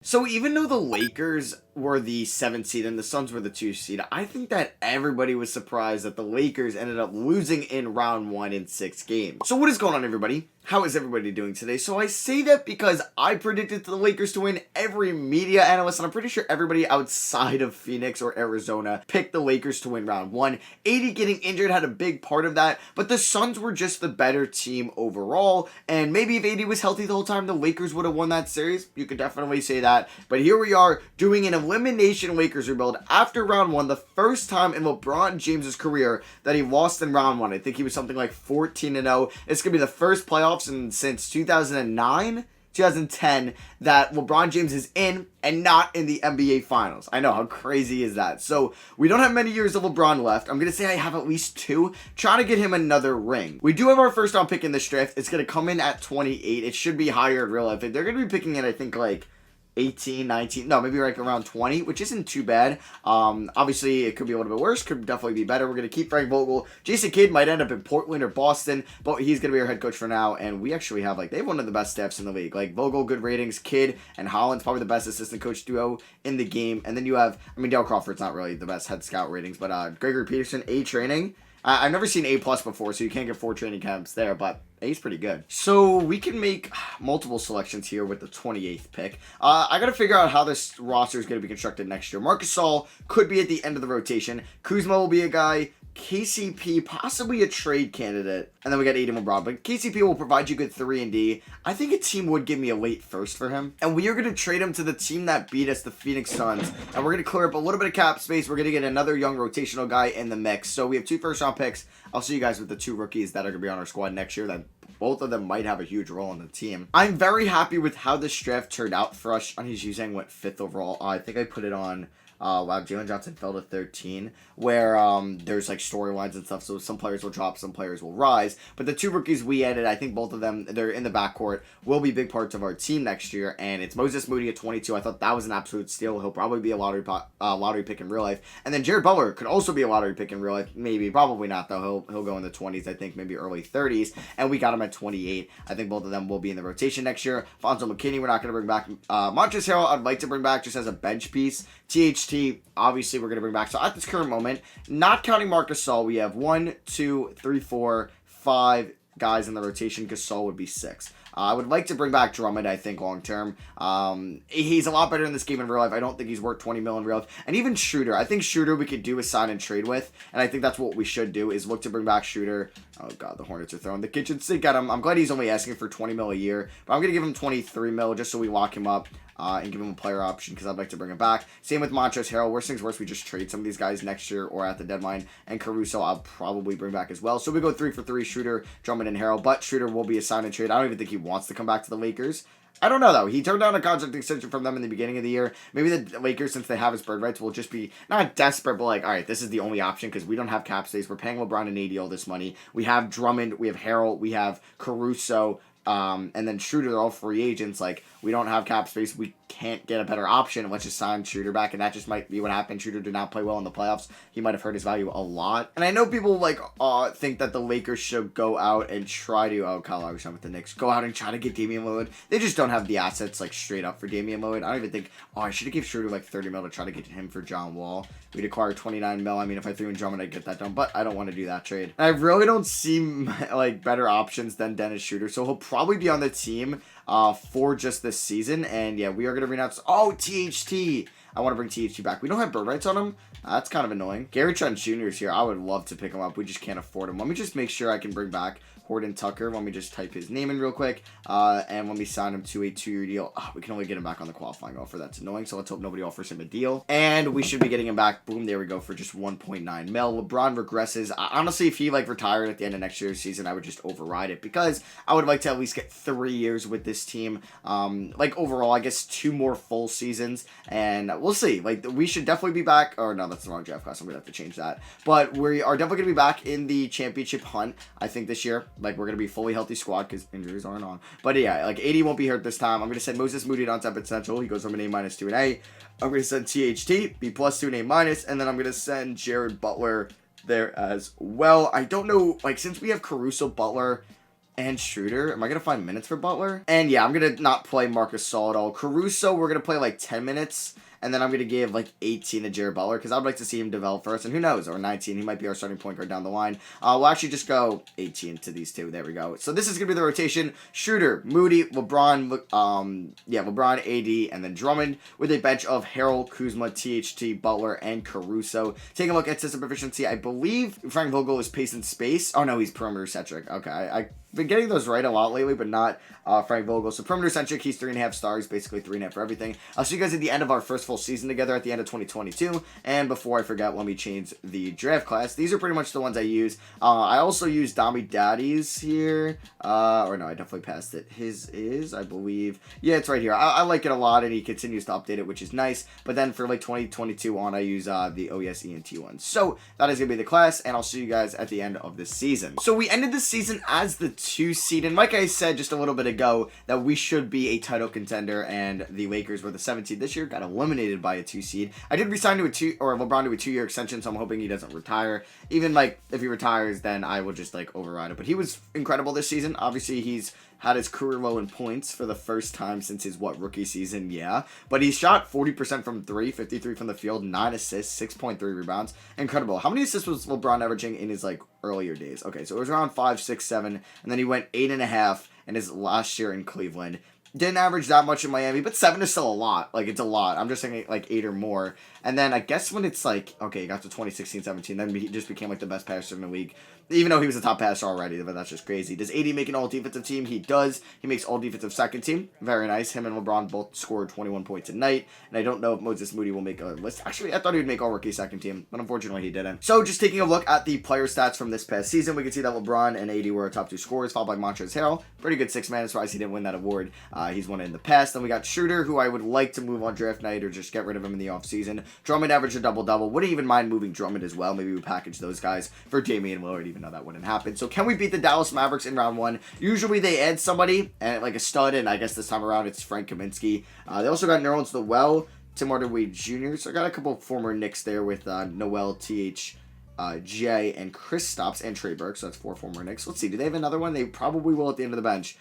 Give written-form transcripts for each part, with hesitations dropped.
So even though the Lakers were the 7th seed and the Suns were the 2 seed, I think that everybody was surprised that the Lakers ended up losing in round 1 in 6 games. So what is going on, everybody? How is everybody doing today? So I say that because I predicted the Lakers to win. Every media analyst, and I'm pretty sure everybody outside of Phoenix or Arizona, picked the Lakers to win round 1. AD getting injured had a big part of that, but the Suns were just the better team overall, and maybe if AD was healthy the whole time, the Lakers would have won that series. You could definitely say that. But here we are doing an elimination Lakers rebuild after round 1, the first time in LeBron James's career that he lost in round 1. I think he was something like 14-0. It's going to be the first playoffs since 2009, 2010 that LeBron James is in and not in the NBA Finals. I know, how crazy is that? So we don't have many years of LeBron left. I'm going to say I have at least 2. Trying to get him another ring. We do have our first round pick in this draft. It's going to come in at 28. It should be higher in real life. They're going to be picking it, I think, like 18, 19, no, maybe like around 20, which isn't too bad. Obviously, it could be a little bit worse, could definitely be better. We're going to keep Frank Vogel. Jason Kidd might end up in Portland or Boston, but he's going to be our head coach for now, and we actually have, they have one of the best staffs in the league. Vogel, good ratings, Kidd and Holland's probably the best assistant coach duo in the game, and then you have, Dale Crawford's not really the best head scout ratings, but Gregory Peterson, A training. I've never seen A+ before, so you can't get 4 training camps there, but A's pretty good. So we can make multiple selections here with the 28th pick. I got to figure out how this roster is going to be constructed next year. Marc Gasol could be at the end of the rotation. Kuzma will be a guy. KCP, possibly a trade candidate. And then we got Aiden LeBron. But KCP will provide you good 3 and D. I think a team would give me a late first for him. And we are going to trade him to the team that beat us, the Phoenix Suns. And we're going to clear up a little bit of cap space. We're going to get another young rotational guy in the mix. So we have 2 first-round picks. I'll see you guys with the 2 rookies that are going to be on our squad next year that both of them might have a huge role in the team. I'm very happy with how this draft turned out for us. He's using went 5th overall. I think I put it on wow, Jalen Johnson fell to 13, where there's storylines and stuff, so some players will drop, some players will rise, but the 2 rookies we added, I think both of them, they're in the backcourt, will be big parts of our team next year, and it's Moses Moody at 22. I thought that was an absolute steal. He'll probably be a lottery pick in real life, and then Jared Butler could also be a lottery pick in real life, maybe, probably not though. He'll go in the 20s, I think, maybe early 30s, and we got him at 28. I think both of them will be in the rotation next year. Fonzo McKinney, we're not going to bring back. Montrezl Harrell, I'd like to bring back just as a bench piece. THT, obviously, we're going to bring back. So at this current moment, not counting Marc Gasol, we have 1, 2, 3, 4, 5 guys in the rotation. Gasol would be 6. I would like to bring back Drummond, I think, long term. He's a lot better in this game in real life. I don't think he's worth 20 mil in real life. And even Schroeder. I think Schroeder we could do a sign and trade with. And I think that's what we should do, is look to bring back Schroeder. Oh, God, the Hornets are throwing the kitchen sink at him. I'm glad he's only asking for 20 mil a year. But I'm going to give him 23 mil just so we lock him up. And give him a player option because I'd like to bring him back. Same with Montrezl Harrell. Worst things worst, we just trade some of these guys next year or at the deadline. And Caruso, I'll probably bring back as well. So we go 3 for 3, Schroeder, Drummond, and Harrell. But Schroeder will be a sign and trade. I don't even think he wants to come back to the Lakers. I don't know, though. He turned down a contract extension from them in the beginning of the year. Maybe the Lakers, since they have his bird rights, will just be not desperate, but all right, this is the only option because we don't have cap space. We're paying LeBron and AD all this money. We have Drummond, we have Harrell, we have Caruso, and then Schroeder. They're all free agents. We don't have cap space. We can't get a better option. Let's just sign Schroeder back, and that just might be what happened. Schroeder did not play well in the playoffs. He might have hurt his value a lot. And I know people think that the Lakers should go out and try to Kyle Lowry's with the Knicks. Go out and try to get Damian Lillard. They just don't have the assets straight up for Damian Lillard. I don't even think. I should have given Schroeder 30 mil to try to get him for John Wall. We'd acquire 29 mil. If I threw in Drummond, I'd get that done, but I don't want to do that trade. And I really don't see better options than Dennis Schroeder, so he'll probably be on the team for just this season. And yeah, we are going to renounce. Oh, THT. I want to bring THT back. We don't have bird rights on him. That's kind of annoying. Gary Trent Jr. is here. I would love to pick him up. We just can't afford him. Let me just make sure I can bring back Horton Tucker. Let me just type his name in real quick. And let me sign him to a 2-year deal. We can only get him back on the qualifying offer. That's annoying. So let's hope nobody offers him a deal. And we should be getting him back. Boom. There we go for just 1.9 mil. LeBron regresses. Honestly, if he retired at the end of next year's season, I would just override it because I would like to at least get 3 years with this team. Overall, I guess 2 more full seasons. And we'll see. We should definitely be back. Or no, that's the wrong draft class. I'm going to have to change that. But we are definitely going to be back in the championship hunt, I think, this year. We're going to be a fully healthy squad because injuries aren't on. But yeah, AD won't be hurt this time. I'm going to send Moses Moody to on-top potential. He goes from an A- to an A. I'm going to send THT, B+ to an A-. And then I'm going to send Jared Butler there as well. I don't know, since we have Caruso, Butler, and Schroeder. Am I going to find minutes for Butler? And yeah, I'm going to not play Marcus Gasol at all. Caruso, we're going to play like 10 minutes. And then I'm going to give like 18 to Jared Butler because I'd like to see him develop first. And who knows, or 19. He might be our starting point guard down the line. We'll actually just go 18 to these two. There we go. So this is going to be the rotation. Schroeder, Moody, LeBron, LeBron, AD, and then Drummond with a bench of Harrell, Kuzma, THT, Butler, and Caruso. Taking a look at system proficiency, I believe Frank Vogel is pace and space. Oh no, he's perimeter centric. Okay, I've been getting those right a lot lately, but not Frank Vogel. So perimeter centric, he's 3.5 stars, basically 3.5 for everything. I'll see you guys at the end of our first full season together at the end of 2022. And before I forget, let me change the draft class. These are pretty much the ones I use. I also use Dami Daddy's here. Or no, I definitely passed it. His is, I believe. Yeah, it's right here. I like it a lot, and he continues to update it, which is nice. But then for like 2022 on, I use the OES ENT one. So that is going to be the class, and I'll see you guys at the end of this season. So we ended the season as the 2 seed, and like I said just a little bit ago, that we should be a title contender, and the Lakers were the 7th seed this year, got eliminated by a 2 seed. I did resign to LeBron to a 2-year extension, so I'm hoping he doesn't retire. Even like if he retires, then I will just like override it. But he was incredible this season. Obviously, he's had his career low in points for the first time since his, rookie season, yeah. But he shot 40% from 3, 53 from the field, 9 assists, 6.3 rebounds. Incredible. How many assists was LeBron averaging in his, earlier days? Okay, so it was around 5, 6, 7, and then he went 8.5 in his last year in Cleveland. Didn't average that much in Miami, but 7 is still a lot. It's a lot. I'm just saying, 8 or more. And then I guess when it's, okay, he got to 2016, 17, then he just became, the best passer in the league. Even though he was a top passer already, but that's just crazy. Does AD make an all-defensive team? He does. He makes all-defensive second team. Very nice. Him and LeBron both scored 21 points a night. And I don't know if Moses Moody will make a list. Actually, I thought he would make all-rookie second team, but unfortunately he didn't. So just taking a look at the player stats from this past season, we can see that LeBron and AD were our top 2 scorers, followed by Montrezl Harrell. Pretty good 6-man. As far as he didn't win that award. He's won it in the past. Then we got Schroeder, who I would like to move on draft night or just get rid of him in the offseason. Drummond averaged a double-double. Wouldn't even mind moving Drummond as well. Maybe we package those guys for Damian Lillard, even though that wouldn't happen. So can we beat the Dallas Mavericks in round 1? Usually they add somebody, and a stud, and I guess this time around it's Frank Kaminsky. They also got Nerlens Noel, Tim Hardaway Jr., so I got a couple former Knicks there with Noel, J, and Kristaps, and Trey Burke, so that's 4 former Knicks. Let's see, do they have another one? They probably will at the end of the bench.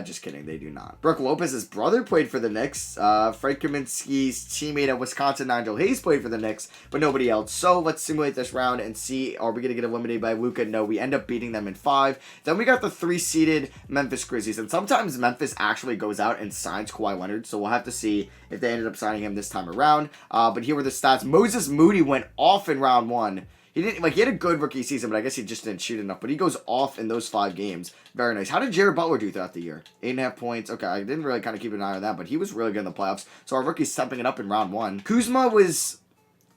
Just kidding, they do not. Brook Lopez's brother played for the Knicks. Frank Kaminsky's teammate at Wisconsin, Nigel Hayes, played for the Knicks, but nobody else. So let's simulate this round and see, are we going to get eliminated by Luka? No, we end up beating them in 5. Then we got the 3-seeded Memphis Grizzlies, and sometimes Memphis actually goes out and signs Kawhi Leonard, so we'll have to see if they ended up signing him this time around. But here were the stats. Moses Moody went off in round 1. He didn't he had a good rookie season, but I guess he just didn't shoot enough. But he goes off in those 5 games. Very nice. How did Jared Butler do throughout the year? 8.5 points. Okay, I didn't really kind of keep an eye on that, but he was really good in the playoffs. So our rookie's stepping it up in round 1. Kuzma was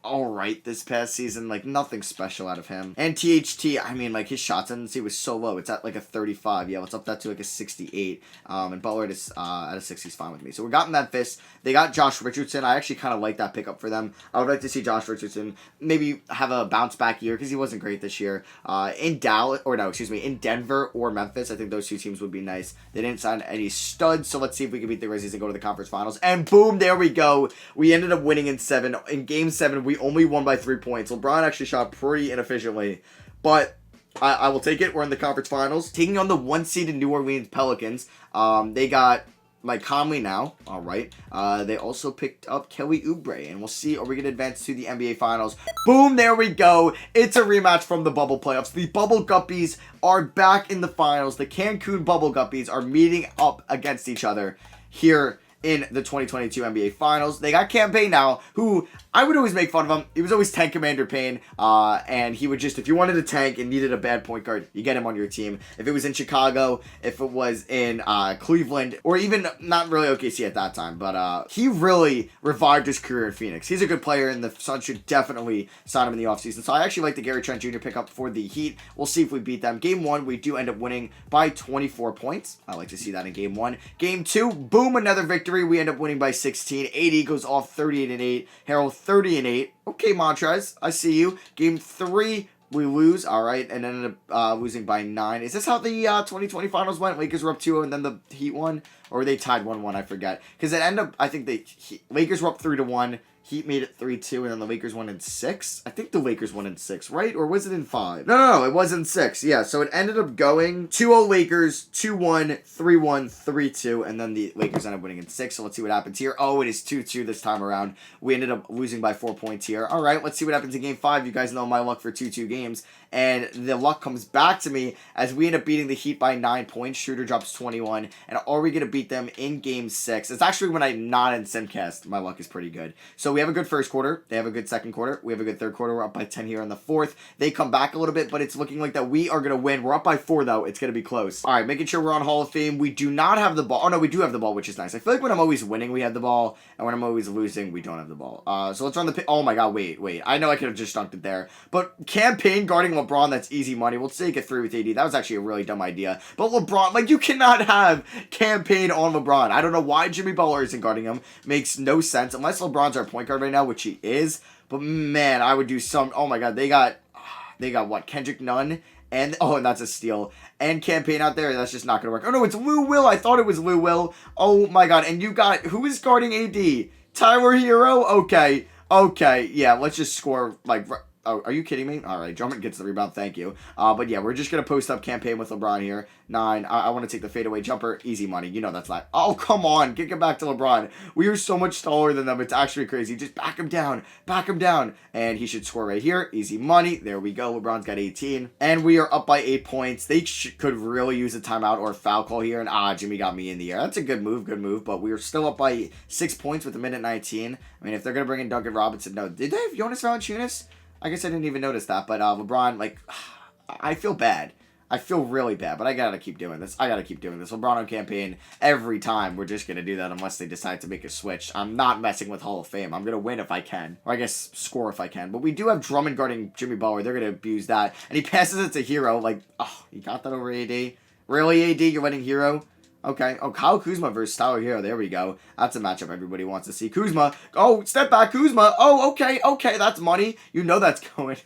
alright this past season, nothing special out of him. And THT, I mean, his shot tendency was so low. It's at a 35. Yeah, let's up that to a 68. And Butler at a 60 is fine with me. So we got Memphis. They got Josh Richardson. I actually kind of like that pickup for them. I would like to see Josh Richardson maybe have a bounce back year because he wasn't great this year. In Denver or Memphis. I think those 2 teams would be nice. They didn't sign any studs, so let's see if we can beat the Grizzlies and go to the conference finals. And boom, there we go. We ended up winning in 7. In game 7, we only won by 3 points. LeBron actually shot pretty inefficiently, but I will take it. We're in the conference finals. Taking on the 1-seeded New Orleans Pelicans. They got Mike Conley now. All right. They also picked up Kelly Oubre, and we'll see, are we going to advance to the NBA Finals? Boom, there we go. It's a rematch from the bubble playoffs. The Bubble Guppies are back in the finals. The Cancun Bubble Guppies are meeting up against each other here in the 2022 NBA Finals. They got Cam Payne now, who I would always make fun of him. He was always Tank Commander Payne, and he would just, if you wanted a tank and needed a bad point guard, you get him on your team. If it was in Chicago, if it was in Cleveland, or even not really OKC at that time, but he really revived his career in Phoenix. He's a good player, and the Suns should definitely sign him in the offseason. So I actually like the Gary Trent Jr. pickup for the Heat. We'll see if we beat them. Game 1, we do end up winning by 24 points. I like to see that in Game 1. Game 2, boom, another victory. We end up winning by 16. AD goes off 38-8. Harrell 30-8. Okay, Montrez, I see you. Game 3, we lose. All right, and ended up losing by 9. Is this how the 2020 finals went? Lakers were up 2-0, and then the Heat won. Or were they tied 1-1? I forget. Because it ended up, I think Lakers were up 3-1. Heat made it 3-2, and then the Lakers won in 6. I think the Lakers won in 6, right? Or was it in 5? No, it was in 6. Yeah, so it ended up going 2-0 Lakers, 2-1, 3-1, 3-2, and then the Lakers ended up winning in 6. So let's see what happens here. Oh, it is 2-2 this time around. We ended up losing by 4 points here. All right, let's see what happens in Game 5. You guys know my luck for 2-2 games. And the luck comes back to me as we end up beating the Heat by 9 points. Shooter drops 21. And are we going to beat them in Game 6? It's actually when I'm not in Simcast. My luck is pretty good. So we have a good first quarter. They have a good second quarter. We have a good third quarter. We're up by 10 here in the fourth. They come back a little bit, but it's looking like that we are going to win. We're up by 4, though. It's going to be close. All right, making sure we're on Hall of Fame. We do not have the ball. Oh, no, we do have the ball, which is nice. I feel like when I'm always winning, we have the ball. And when I'm always losing, we don't have the ball. So let's run the... Oh, my God. Wait. I know I could have just dunked it there. But campaign guarding LeBron, that's easy money. We'll take a 3 with AD. That was actually a really dumb idea. But LeBron, like, you cannot have campaign on LeBron. I don't know why Jimmy Butler isn't guarding him. Makes no sense. Unless LeBron's our point guard right now, which he is. But, man, I would do some... Oh, my God. They got what? Kendrick Nunn? And that's a steal. And campaign out there. That's just not going to work. Oh, no, it's Lou Will. I thought it was Lou Will. Oh, my God. And you got... Who is guarding AD? Tyler Hero? Okay. Yeah, let's just score, like... Oh, are you kidding me? All right, Drummond gets the rebound. Thank you. But yeah, we're just going to post up campaign with LeBron here. 9. I want to take the fadeaway jumper. Easy money. You know that's not. Oh, come on. Kick it back to LeBron. We are so much taller than them. It's actually crazy. Just back him down. And he should score right here. Easy money. There we go. LeBron's got 18. And we are up by 8 points. They could really use a timeout or a foul call here. And Jimmy got me in the air. That's a good move. But we are still up by 6 points with a minute 19. I mean, if they're going to bring in Duncan Robinson. No. Did they have Jonas Valanciunas? I guess I didn't even notice that, but LeBron, like, I feel bad. I feel really bad, but I gotta keep doing this. LeBron on campaign every time. We're just gonna do that unless they decide to make a switch. I'm not messing with Hall of Fame. I'm gonna win if I can. Or I guess score if I can. But we do have Drummond guarding Jimmy Butler. They're gonna abuse that. And he passes it to Hero. Like, he got that over AD? Really, AD? You're letting Hero? Okay. Oh, Kyle Kuzma versus Tyler Hero. There we go. That's a matchup everybody wants to see. Kuzma. Oh, step back, Kuzma. Oh, okay. That's money. You know that's going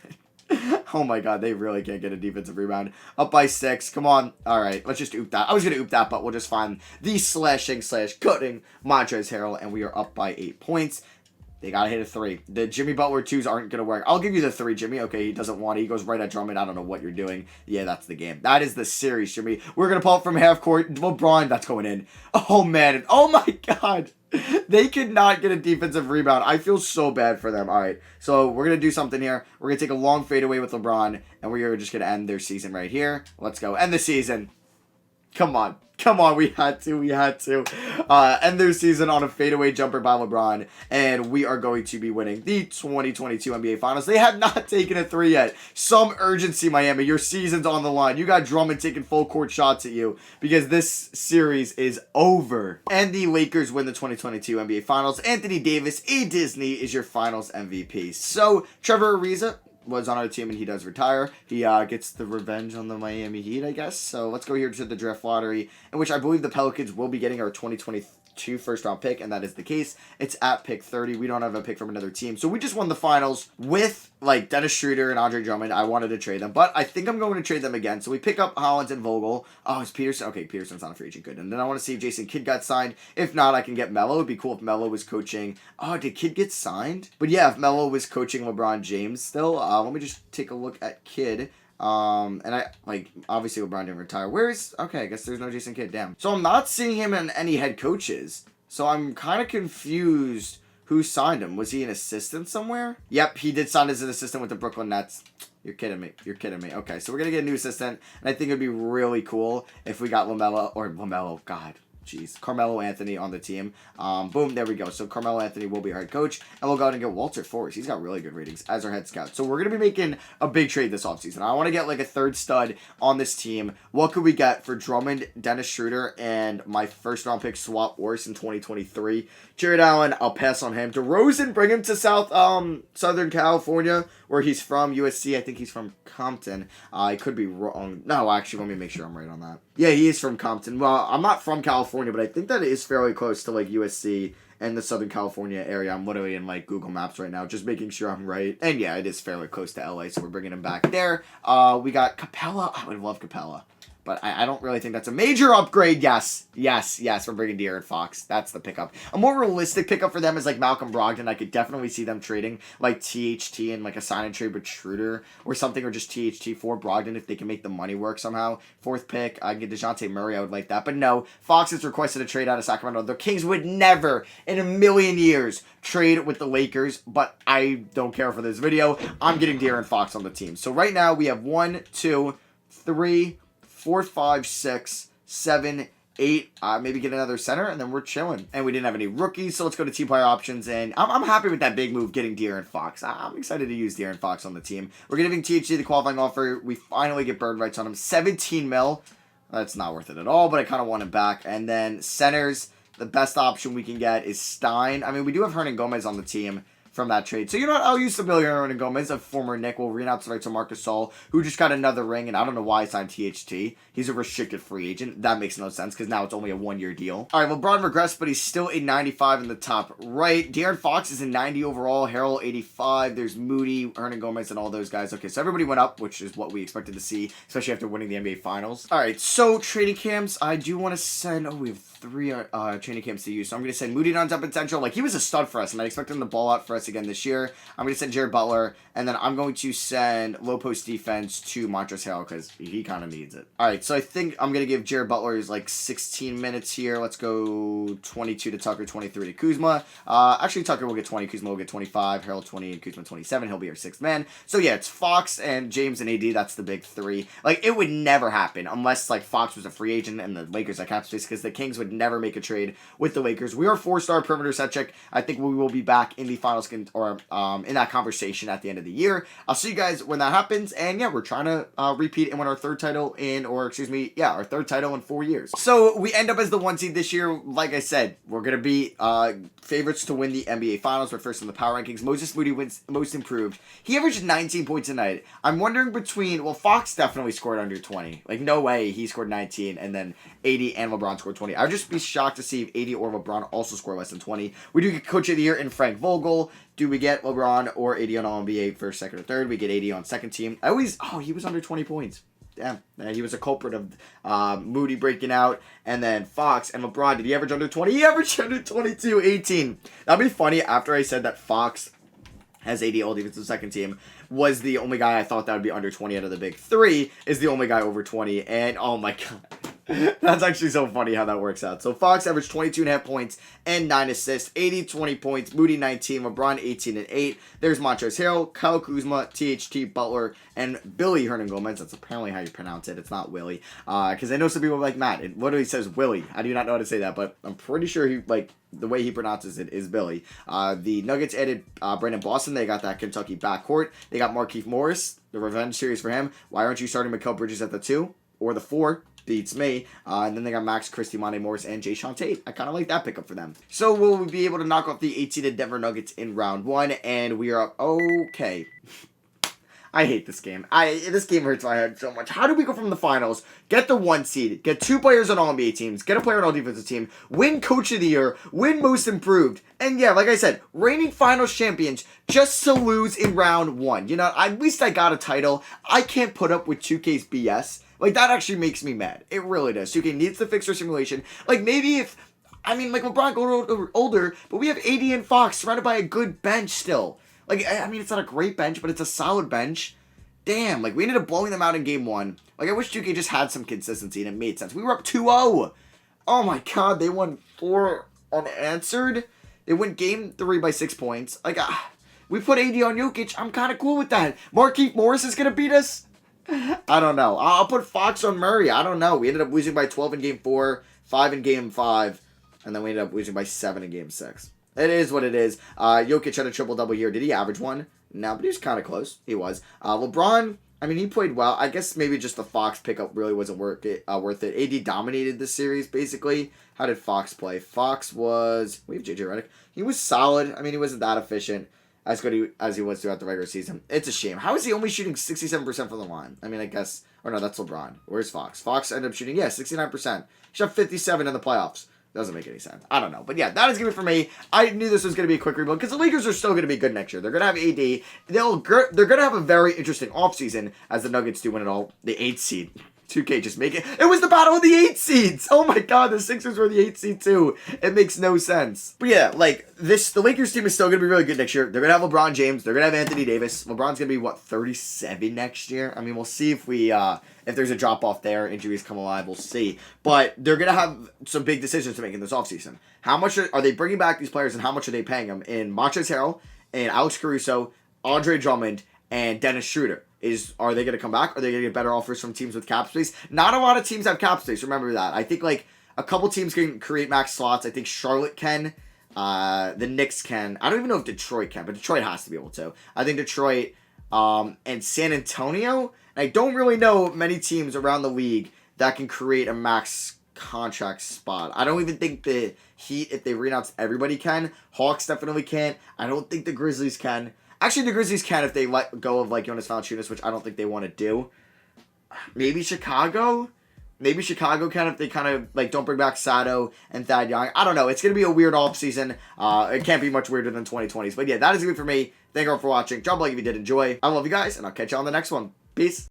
in. Oh, my God. They really can't get a defensive rebound. Up by 6. Come on. All right. Let's just oop that. I was going to oop that, but we'll just find the slashing/cutting Montrezl Harrell, and we are up by 8 points. They gotta hit a 3. The Jimmy Butler 2s aren't gonna work. I'll give you the 3, Jimmy. Okay, he doesn't want it. He goes right at Drummond. I don't know what you're doing. Yeah, that's the game. That is the series, Jimmy. We're gonna pull up from half court. LeBron, that's going in. Oh, man. Oh, my God. They could not get a defensive rebound. I feel so bad for them. All right, so we're going to do something here. We're going to take a long fadeaway with LeBron, and we are just going to end their season right here. Let's go. End the season. Come on, we had to. End their season on a fadeaway jumper by LeBron, and we are going to be winning the 2022 NBA Finals. They have not taken a 3 yet. Some urgency, Miami. Your season's on the line. You got Drummond taking full court shots at you because this series is over. And the Lakers win the 2022 NBA Finals. Anthony Davis, a Disney, is your Finals MVP. So, Trevor Ariza was on our team and he does retire. He gets the revenge on the Miami Heat, I guess. So let's go here to the draft lottery, in which I believe the Pelicans will be getting our 2022 first round pick, and that is the case. It's at pick 30. We don't have a pick from another team. So we just won the finals with like Dennis Schroeder and Andre Drummond. I wanted to trade them, but I think I'm going to trade them again. So we pick up Hollins and Vogel. Oh, it's Peterson. Okay, Peterson's not a free agent. Good. And then I want to see if Jason Kidd got signed. If not, I can get Melo. It'd be cool if Melo was coaching. Oh, did Kidd get signed? But yeah, if Melo was coaching LeBron James still. Let me just take a look at Kidd. And I, like, obviously LeBron didn't retire. Okay, I guess there's no Jason Kidd. Damn. So I'm not seeing him in any head coaches. So I'm kind of confused who signed him. Was he an assistant somewhere? Yep, he did sign as an assistant with the Brooklyn Nets. You're kidding me. Okay, so we're going to get a new assistant. And I think it would be really cool if we got Carmelo Anthony on the team. Boom, there we go. So Carmelo Anthony will be our head coach, and we'll go out and get Walter Forrest. He's got really good ratings as our head scout. So we're going to be making a big trade this offseason. I want to get like a third stud on this team. What could we get for Drummond, Dennis Schroeder, and my first round pick Swap Orse in 2023? Jared Allen, I'll pass on him. DeRozan, bring him to Southern California, where he's from. USC, I think he's from Compton. I could be wrong. No, actually, let me make sure I'm right on that. Yeah, he is from Compton. Well, I'm not from California, but I think that it is fairly close to like USC and the Southern California area. I'm literally in like Google Maps right now, just making sure I'm right. And yeah, it is fairly close to LA, so we're bringing him back there. We got Capella. I would love Capella. But I don't really think that's a major upgrade. Yes, we're bringing De'Aaron Fox. That's the pickup. A more realistic pickup for them is like Malcolm Brogdon. I could definitely see them trading like THT and like a sign and trade with Schroeder or something, or just THT for Brogdon if they can make the money work somehow. 4th pick, I get DeJounte Murray. I would like that. But no, Fox has requested a trade out of Sacramento. The Kings would never in a million years trade with the Lakers, but I don't care for this video. I'm getting De'Aaron Fox on the team. So right now we have 1, 2, 3, 4, 5, 6, 7, 8. Maybe get another center, and then we're chilling. And we didn't have any rookies, so let's go to team player options. And I'm happy with that big move, getting De'Aaron Fox. I'm excited to use De'Aaron Fox on the team. We're giving THC the qualifying offer. We finally get bird rights on him. 17 mil. That's not worth it at all, but I kind of want him back. And then centers, the best option we can get is Stein. I mean, we do have Hernan Gomez on the team from that trade. So, you know what? I'll use Familiar Hernan Gomez, a former Knick. We'll renounce the right to Marcus Sol, who just got another ring, and I don't know why he signed THT. He's a restricted free agent. That makes no sense, because now it's only a 1-year deal. All right, LeBron regressed, but he's still a 95 in the top right. De'Aaron Fox is a 90 overall. Harrell, 85. There's Moody, Hernan Gomez, and all those guys. Okay, so everybody went up, which is what we expected to see, especially after winning the NBA Finals. All right, so trading camps, I do want to send... Oh, we have 3 training camps to use. So I'm going to send Moody Dunn's up potential. Like, he was a stud for us, and I expect him to ball out for us again this year. I'm going to send Jared Butler, and then I'm going to send low post defense to Montrezl Harrell because he kind of needs it. All right, so I think I'm going to give Jared Butler his, like, 16 minutes here. Let's go 22 to Tucker, 23 to Kuzma. Actually, Tucker will get 20, Kuzma will get 25, Harrell 20, and Kuzma 27. He'll be our 6th man. So, yeah, it's Fox and James and AD. That's the big 3. Like, it would never happen unless, like, Fox was a free agent and the Lakers had cap space, because the Kings would never make a trade with the Lakers. We are 4-star perimeter set check. I think we will be back in the finals or in that conversation at the end of the year. I'll see you guys when that happens. And yeah, we're trying to repeat and win our 3rd title our 3rd title in 4 years. So we end up as the 1 seed this year. Like I said, we're gonna be favorites to win the NBA Finals. We're first in the power rankings. Moses Moody wins most improved. He averaged 19 points a night. I'm wondering Fox definitely scored under 20. Like, no way he scored 19 and then 80 and LeBron scored 20. I would just be shocked to see if 80 or LeBron also score less than 20. We do get Coach of the Year in Frank Vogel. Do we get LeBron or 80 on All-NBA first, second, or third? We get 80 on second team. He was under 20 points. Damn, he was a culprit of Moody breaking out. And then Fox and LeBron, did he average under 20? He averaged under 22, 18. That'd be funny after I said that Fox has 80 all defensive second team, was the only guy I thought that would be under 20 out of the big 3, is the only guy over 20. And oh my god. That's actually so funny how that works out. So Fox averaged 22.5 points and 9 assists, 80, 20 points, Moody 19, LeBron 18 and 8. There's Montrezl Harrell, Kyle Kuzma, THT, Butler, and Billy Hernan Gomez. That's apparently how you pronounce it. It's not Willie. Because I know some people like Matt. It literally says Willie. I do not know how to say that, but I'm pretty sure the way he pronounces it is Billy. The Nuggets added Brandon Boston. They got that Kentucky backcourt. They got Markieff Morris, the revenge series for him. Why aren't you starting Mikal Bridges at the 2 or the 4? Beats me. And then they got Max Christie, Monte Morris, and Jay Sean Tate. I kind of like that pickup for them. So will we be able to knock off the 18 Denver Nuggets in round 1? And we are up. Okay. I hate this game. This game hurts my head so much. How do we go from the finals, get the 1 seed, get 2 players on all NBA teams, get a player on all defensive team, win Coach of the Year, win Most Improved, and yeah, like I said, reigning finals champions, just to lose in round 1. You know, at least I got a title. I can't put up with 2K's BS. Like, that actually makes me mad. It really does. 2K needs to fix their simulation. Like, maybe if... LeBron got older, but we have AD and Fox surrounded by a good bench still. Like, it's not a great bench, but it's a solid bench. Damn, we ended up blowing them out in Game 1. I wish 2K just had some consistency, and it made sense. We were up 2-0. Oh, my God. They won 4 unanswered. They win Game 3 by 6 points. We put AD on Jokic. I'm kind of cool with that. Markieff Morris is going to beat us. I don't know. I'll put Fox on Murray. I don't know. We ended up losing by 12 in Game 4, 5 in Game 5, and then we ended up losing by 7 in Game 6. It is what it is. Jokic had a triple-double here. Did he average 1? No, but he was kind of close. He was. LeBron, he played well. I guess maybe just the Fox pickup really wasn't worth it. AD dominated the series, basically. How did Fox play? Fox was... We have JJ Redick. He was solid. He wasn't that efficient as good as he was throughout the regular season. It's a shame. How is he only shooting 67% from the line? I guess... Or no, that's LeBron. Where's Fox? Fox ended up shooting, 69%. He shot 57 in the playoffs. Doesn't make any sense. I don't know. But yeah, that is going to be for me. I knew this was going to be a quick rebuild because the Lakers are still going to be good next year. They're going to have AD. They're going to have a very interesting offseason as the Nuggets do win it all. The 8th seed. 2K, just make it. It was the battle of the 8 seeds. Oh my god, the Sixers were the 8 seed too. It makes no sense. But yeah, like the Lakers team is still going to be really good next year. They're going to have LeBron James. They're going to have Anthony Davis. LeBron's going to be, what, 37 next year? I mean, we'll see if if there's a drop-off there, injuries come alive, we'll see. But they're going to have some big decisions to make in this offseason. How much are they bringing back these players, and how much are they paying them? In Montrezl Harrell, and Alex Caruso, Andre Drummond, and Dennis Schroeder. Are they going to come back? Are they going to get better offers from teams with cap space? Not a lot of teams have cap space. Remember that. I think like a couple teams can create max slots. I think Charlotte can. The Knicks can. I don't even know if Detroit can, but Detroit has to be able to. I think Detroit and San Antonio. I don't really know many teams around the league that can create a max contract spot. I don't even think the Heat, if they renounce everybody, can. Hawks definitely can't. I don't think the Grizzlies can. Actually, the Grizzlies can if they let go of, like, Jonas Valanciunas, which I don't think they want to do. Maybe Chicago? Maybe Chicago can if they kind of, like, don't bring back Sato and Thad Young. I don't know. It's going to be a weird offseason. It can't be much weirder than 2020s. But, yeah, that is it for me. Thank you all for watching. Drop a like if you did enjoy. I love you guys, and I'll catch you on the next one. Peace.